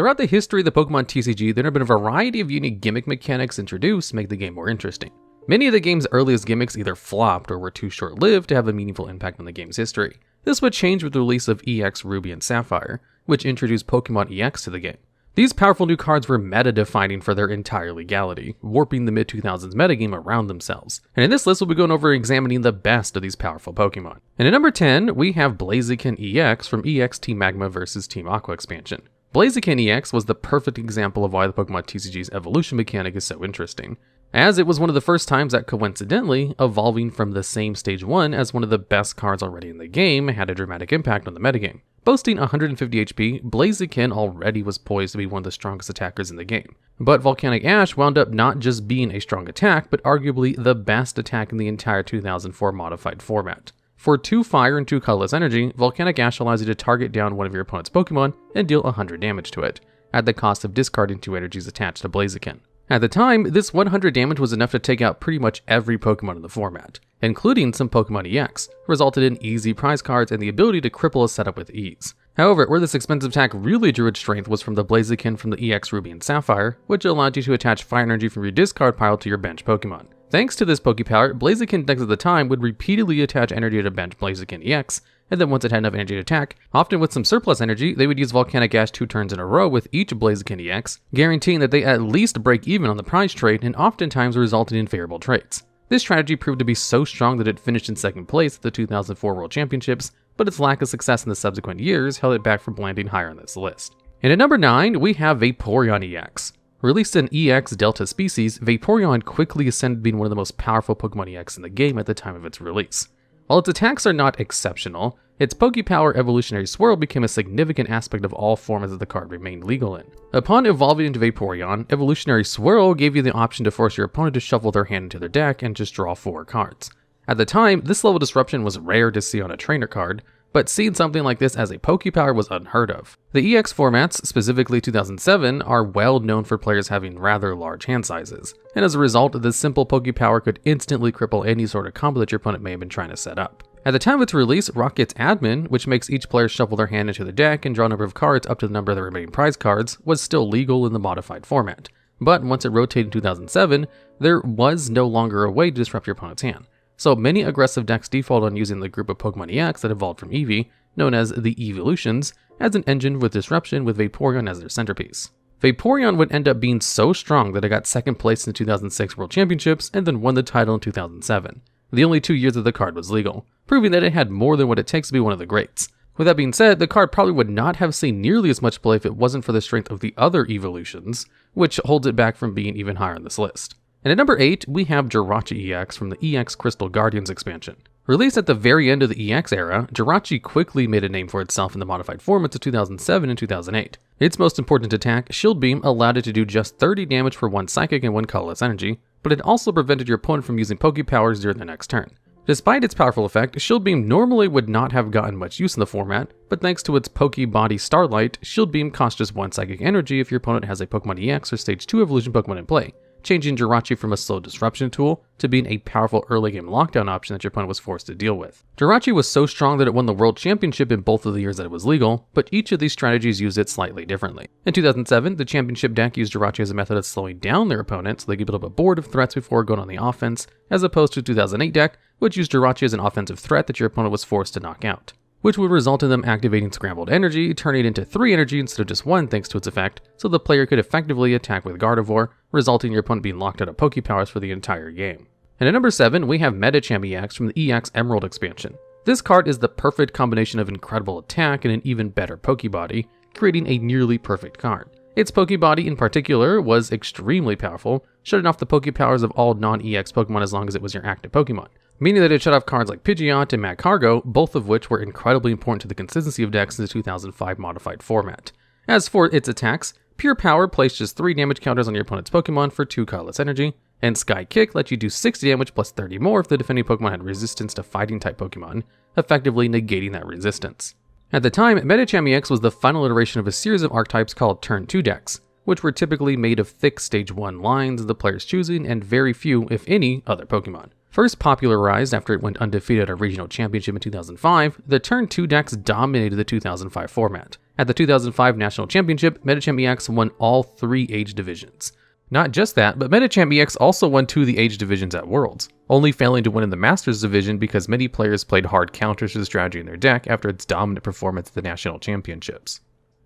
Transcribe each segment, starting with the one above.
Throughout the history of the Pokemon TCG, there have been a variety of unique gimmick mechanics introduced to make the game more interesting. Many of the game's earliest gimmicks either flopped or were too short-lived to have a meaningful impact on the game's history. This would change with the release of EX Ruby and Sapphire, which introduced Pokémon-ex to the game. These powerful new cards were meta-defining for their entire legality, warping the mid-2000s metagame around themselves. And in this list, we'll be going over examining the best of these powerful Pokemon. And at number 10, we have Blaziken EX from EX Team Magma vs Team Aqua expansion. Blaziken EX was the perfect example of why the Pokemon TCG's evolution mechanic is so interesting, as it was one of the first times that coincidentally, evolving from the same stage 1 as one of the best cards already in the game had a dramatic impact on the metagame. Boasting 150 HP, Blaziken already was poised to be one of the strongest attackers in the game. But Volcanic Ash wound up not just being a strong attack, but arguably the best attack in the entire 2004 modified format. For 2 fire and 2 colorless energy, Volcanic Ash allows you to target down one of your opponent's Pokemon and deal 100 damage to it, at the cost of discarding 2 energies attached to Blaziken. At the time, this 100 damage was enough to take out pretty much every Pokemon in the format, including some Pokémon-ex, resulted in easy prize cards and the ability to cripple a setup with ease. However, where this expensive attack really drew its strength was from the Blaziken from the EX Ruby and Sapphire, which allowed you to attach fire energy from your discard pile to your bench Pokemon. Thanks to this Pokepower, Blaziken decks at the time would repeatedly attach energy to bench Blaziken EX, and then once it had enough energy to attack, often with some surplus energy, they would use Volcanic Ash 2 turns in a row with each Blaziken EX, guaranteeing that they at least break even on the prize trade and oftentimes resulted in favorable trades. This strategy proved to be so strong that it finished in second place at the 2004 World Championships, but its lack of success in the subsequent years held it back from landing higher on this list. And at number 9, we have Vaporeon EX. Released an EX Delta species, Vaporeon quickly ascended to being one of the most powerful Pokemon-ex in the game at the time of its release. While its attacks are not exceptional, its Pokepower Evolutionary Swirl became a significant aspect of all formats that the card remained legal in. Upon evolving into Vaporeon, Evolutionary Swirl gave you the option to force your opponent to shuffle their hand into their deck and just draw 4 cards. At the time, this level of disruption was rare to see on a trainer card, but seeing something like this as a Pokepower was unheard of. The EX formats, specifically 2007, are well known for players having rather large hand sizes, and as a result, this simple Pokepower could instantly cripple any sort of combo that your opponent may have been trying to set up. At the time of its release, Rocket's Admin, which makes each player shuffle their hand into the deck and draw a number of cards up to the number of the remaining prize cards, was still legal in the modified format. But once it rotated in 2007, there was no longer a way to disrupt your opponent's hand. So many aggressive decks default on using the group of Pokemon-ex that evolved from Eevee, known as the Evolutions, as an engine with disruption with Vaporeon as their centerpiece. Vaporeon would end up being so strong that it got second place in the 2006 World Championships and then won the title in 2007, the only 2 years that the card was legal, proving that it had more than what it takes to be one of the greats. With that being said, the card probably would not have seen nearly as much play if it wasn't for the strength of the other Evolutions, which holds it back from being even higher on this list. And at number 8, we have Jirachi EX from the EX Crystal Guardians expansion. Released at the very end of the EX era, Jirachi quickly made a name for itself in the modified formats of 2007 and 2008. Its most important attack, Shield Beam, allowed it to do just 30 damage for 1 psychic and 1 colorless energy, but it also prevented your opponent from using Pokepowers during the next turn. Despite its powerful effect, Shield Beam normally would not have gotten much use in the format, but thanks to its Pokebody Starlight, Shield Beam costs just 1 psychic energy if your opponent has a Pokemon-ex or Stage 2 evolution Pokemon in play, changing Jirachi from a slow disruption tool to being a powerful early game lockdown option that your opponent was forced to deal with. Jirachi was so strong that it won the World Championship in both of the years that it was legal, but each of these strategies used it slightly differently. In 2007, the championship deck used Jirachi as a method of slowing down their opponent so they could build up a board of threats before going on the offense, as opposed to the 2008 deck, which used Jirachi as an offensive threat that your opponent was forced to knock out, which would result in them activating Scrambled Energy, turning it into 3 energy instead of just 1 thanks to its effect, so the player could effectively attack with Gardevoir, resulting in your opponent being locked out of Pokepowers for the entire game. And at number 7, we have Medicham EX from the EX Emerald expansion. This card is the perfect combination of incredible attack and an even better Pokebody, creating a nearly perfect card. Its Pokebody in particular was extremely powerful, shutting off the Pokepowers of all non-EX Pokemon as long as it was your active Pokemon, meaning that it shut off cards like Pidgeot and Magcargo, both of which were incredibly important to the consistency of decks in the 2005 modified format. As for its attacks, Pure Power placed just 3 damage counters on your opponent's Pokemon for 2 colorless energy, and Sky Kick let you do 60 damage plus 30 more if the defending Pokemon had resistance to fighting type Pokemon, effectively negating that resistance. At the time, Medicham EX was the final iteration of a series of archetypes called Turn 2 decks, which were typically made of thick Stage 1 lines of the player's choosing and very few, if any, other Pokemon. First popularized after it went undefeated at a regional championship in 2005, the Turn 2 decks dominated the 2005 format, At the 2005 National Championship, Medicham EX won all 3 age divisions. Not just that, but Medicham EX also won 2 of the age divisions at Worlds, only failing to win in the Masters division because many players played hard counters to the strategy in their deck after its dominant performance at the National Championships.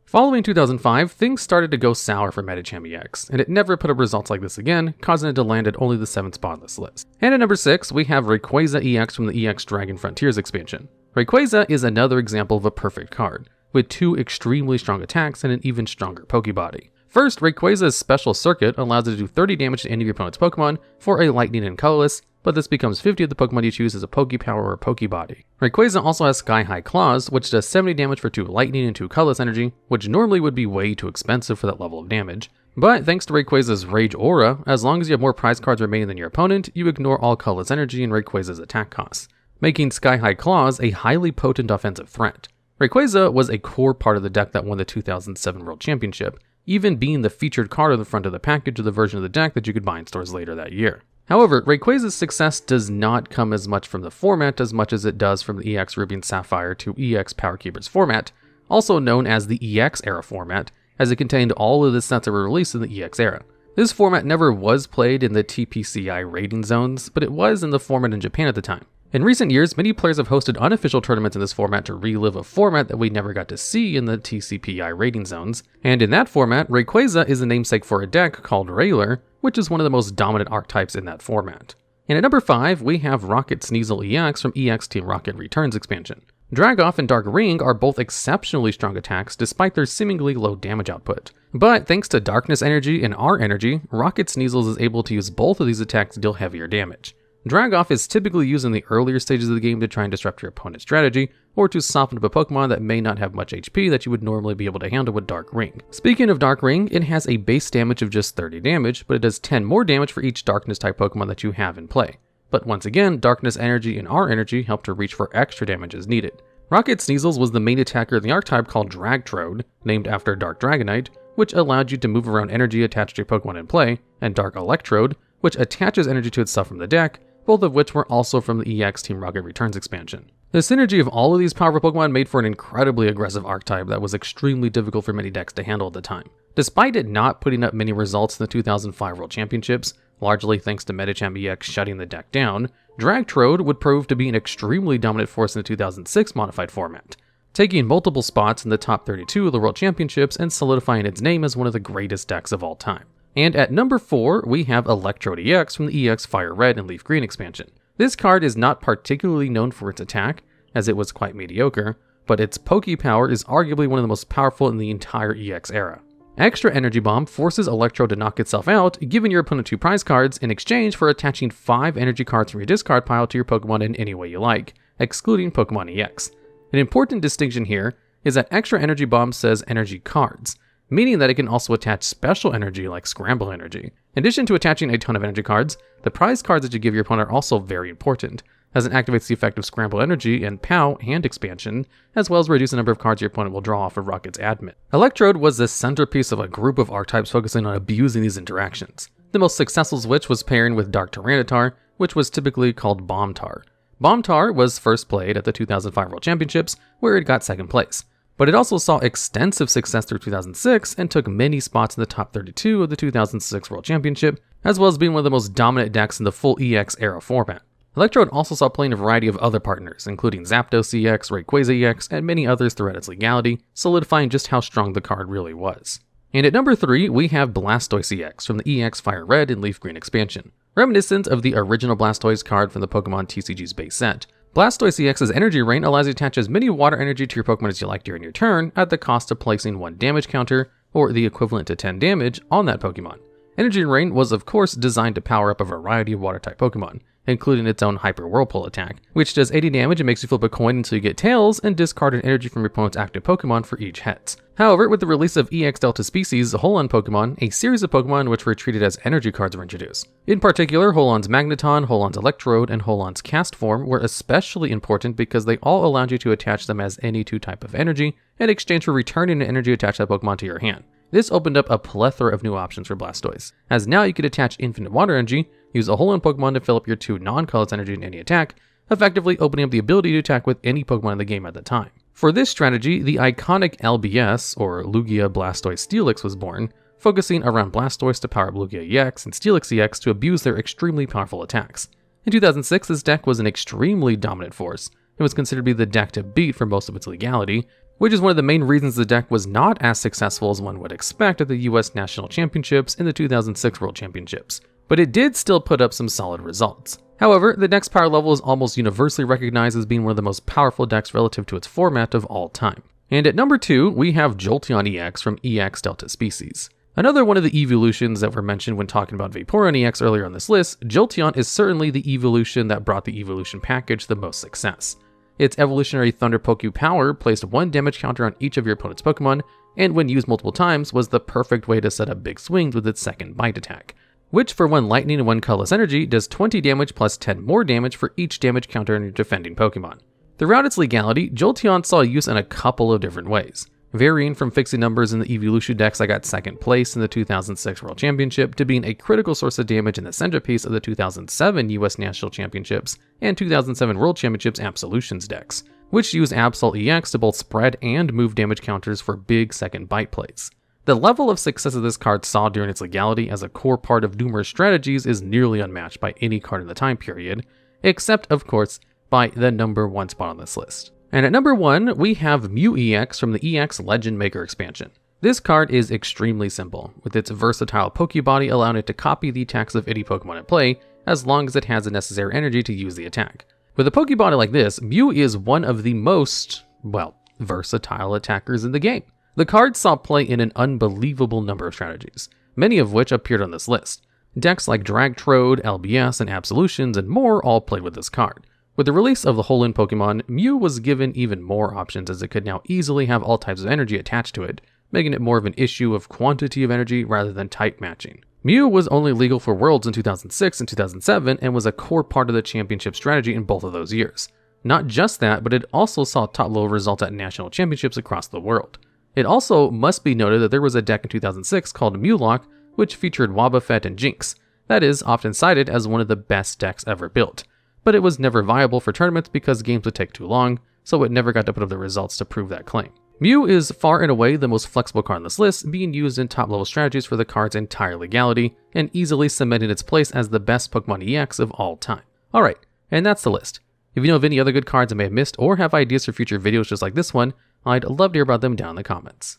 Following 2005, things started to go sour for Medicham EX, and it never put up results like this again, causing it to land at only the 7th spot on this list. And at number 6, we have Rayquaza EX from the EX Dragon Frontiers expansion. Rayquaza is another example of a perfect card, with 2 extremely strong attacks and an even stronger Pokebody. First, Rayquaza's Special Circuit allows it to do 30 damage to any of your opponent's Pokemon for a Lightning and Colorless, but this becomes 50 of the Pokemon you choose as a Pokepower or Pokebody. Rayquaza also has Sky High Claws, which does 70 damage for 2 Lightning and 2 Colorless energy, which normally would be way too expensive for that level of damage. But thanks to Rayquaza's Rage Aura, as long as you have more prize cards remaining than your opponent, you ignore all Colorless energy and Rayquaza's attack costs, making Sky High Claws a highly potent offensive threat. Rayquaza was a core part of the deck that won the 2007 World Championship, even being the featured card on the front of the package of the version of the deck that you could buy in stores later that year. However, Rayquaza's success does not come as much from the format as much as it does from the EX Ruby and Sapphire to EX Power Keepers format, also known as the EX era format, as it contained all of the sets that were released in the EX era. This format never was played in the TPCI rating zones, but it was in the format in Japan at the time. In recent years, many players have hosted unofficial tournaments in this format to relive a format that we never got to see in the TCPI rating zones, and in that format, Rayquaza is the namesake for a deck called Railer, which is one of the most dominant archetypes in that format. And at number 5, we have Rocket Sneasel EX from EX Team Rocket Returns expansion. Dragoff and Dark Ring are both exceptionally strong attacks despite their seemingly low damage output. But thanks to Darkness Energy and R Energy, Rocket Sneasel is able to use both of these attacks to deal heavier damage. Dragoff is typically used in the earlier stages of the game to try and disrupt your opponent's strategy, or to soften up a Pokemon that may not have much HP that you would normally be able to handle with Dark Ring. Speaking of Dark Ring, it has a base damage of just 30 damage, but it does 10 more damage for each Darkness type Pokemon that you have in play. But once again, Darkness Energy and R Energy help to reach for extra damage as needed. Rocket Sneasel was the main attacker in the archetype called Dragtrode, named after Dark Dragonite, which allowed you to move around energy attached to your Pokemon in play, and Dark Electrode, which attaches energy to itself from the deck, both of which were also from the EX Team Rocket Returns expansion. The synergy of all of these powerful Pokemon made for an incredibly aggressive archetype that was extremely difficult for many decks to handle at the time. Despite it not putting up many results in the 2005 World Championships, largely thanks to Medicham EX shutting the deck down, Dragtrode would prove to be an extremely dominant force in the 2006 modified format, taking multiple spots in the top 32 of the World Championships and solidifying its name as one of the greatest decks of all time. And at number 4, we have Electrode EX from the EX Fire Red and Leaf Green expansion. This card is not particularly known for its attack, as it was quite mediocre, but its Pokepower is arguably one of the most powerful in the entire EX era. Extra Energy Bomb forces Electrode to knock itself out, giving your opponent 2 prize cards in exchange for attaching 5 energy cards from your discard pile to your Pokemon in any way you like, excluding Pokémon-ex. An important distinction here is that Extra Energy Bomb says energy cards, meaning that it can also attach special energy like Scramble Energy. In addition to attaching a ton of energy cards, the prize cards that you give your opponent are also very important, as it activates the effect of Scramble Energy and POW and expansion, as well as reduce the number of cards your opponent will draw off of Rocket's admin. Electrode was the centerpiece of a group of archetypes focusing on abusing these interactions, the most successful of which was pairing with Dark Tyranitar, which was typically called Bombtar. Bombtar was first played at the 2005 World Championships, where it got 2nd place. But it also saw extensive success through 2006 and took many spots in the top 32 of the 2006 World Championship, as well as being one of the most dominant decks in the full EX era format. Electrode also saw playing a variety of other partners, including Zapdos EX, Rayquaza EX, and many others throughout its legality, solidifying just how strong the card really was. And at number 3, we have Blastoise EX from the EX Fire Red and Leaf Green expansion. Reminiscent of the original Blastoise card from the Pokemon TCG's base set, Blastoise EX's Energy Rain allows you to attach as many water energy to your Pokemon as you like during your turn, at the cost of placing 1 damage counter, or the equivalent to 10 damage, on that Pokemon. Energy Rain was of course designed to power up a variety of water-type Pokemon, including its own Hyper Whirlpool attack, which does 80 damage and makes you flip a coin until you get tails, and discard an energy from your opponent's active Pokemon for each heads. However, with the release of EX Delta Species, Holon Pokemon, a series of Pokemon which were treated as energy cards were introduced. In particular, Holon's Magneton, Holon's Electrode, and Holon's Cast Form were especially important because they all allowed you to attach them as any 2 type of energy, in exchange for returning an energy attached to that Pokemon to your hand. This opened up a plethora of new options for Blastoise, as now you could attach infinite water energy, use a Holon Pokemon to fill up your 2 non-colorless energy in any attack, effectively opening up the ability to attack with any Pokemon in the game at the time. For this strategy, the iconic LBS, or Lugia Blastoise Steelix, was born, focusing around Blastoise to power up Lugia EX and Steelix EX to abuse their extremely powerful attacks. In 2006, this deck was an extremely dominant force. It was considered to be the deck to beat for most of its legality, which is one of the main reasons the deck was not as successful as one would expect at the US National Championships and the 2006 World Championships. But it did still put up some solid results. However, the deck's power level is almost universally recognized as being one of the most powerful decks relative to its format of all time. And at number 2, we have Jolteon EX from EX Delta Species. Another one of the evolutions that were mentioned when talking about Vaporeon EX earlier on this list, Jolteon is certainly the evolution that brought the evolution package the most success. Its evolutionary Thunder Poke power placed 1 damage counter on each of your opponent's Pokemon, and when used multiple times was the perfect way to set up big swings with its second bite attack, which for 1 lightning and 1 colorless energy does 20 damage plus 10 more damage for each damage counter on your defending Pokemon. Throughout its legality, Jolteon saw use in a couple of different ways, varying from fixing numbers in the evolution decks that got 2nd place in the 2006 World Championship to being a critical source of damage in the centerpiece of the 2007 US National Championships and 2007 World Championships Absolutions decks, which use Absol EX to both spread and move damage counters for big second bite plays. The level of success that this card saw during its legality as a core part of numerous strategies is nearly unmatched by any card in the time period, except of course by the number 1 spot on this list. And at number 1, we have Mew EX from the EX Legend Maker expansion. This card is extremely simple, with its versatile Pokebody allowing it to copy the attacks of any Pokemon at play, as long as it has the necessary energy to use the attack. With a Pokebody like this, Mew is one of the most, well, versatile attackers in the game. The card saw play in an unbelievable number of strategies, many of which appeared on this list. Decks like Electrode, LBS, and Absolutions, and more all played with this card. With the release of the Holo Pokemon, Mew was given even more options as it could now easily have all types of energy attached to it, making it more of an issue of quantity of energy rather than type matching. Mew was only legal for Worlds in 2006 and 2007 and was a core part of the championship strategy in both of those years. Not just that, but it also saw top-level results at national championships across the world. It also must be noted that there was a deck in 2006 called Mewlock, which featured Wobbuffet and Jinx. That is often cited as one of the best decks ever built. But it was never viable for tournaments because games would take too long, so it never got to put up the results to prove that claim. Mew is far and away the most flexible card on this list, being used in top-level strategies for the card's entire legality, and easily cementing its place as the best Pokemon EX of all time. Alright, and that's the list. If you know of any other good cards I may have missed or have ideas for future videos just like this one, I'd love to hear about them down in the comments.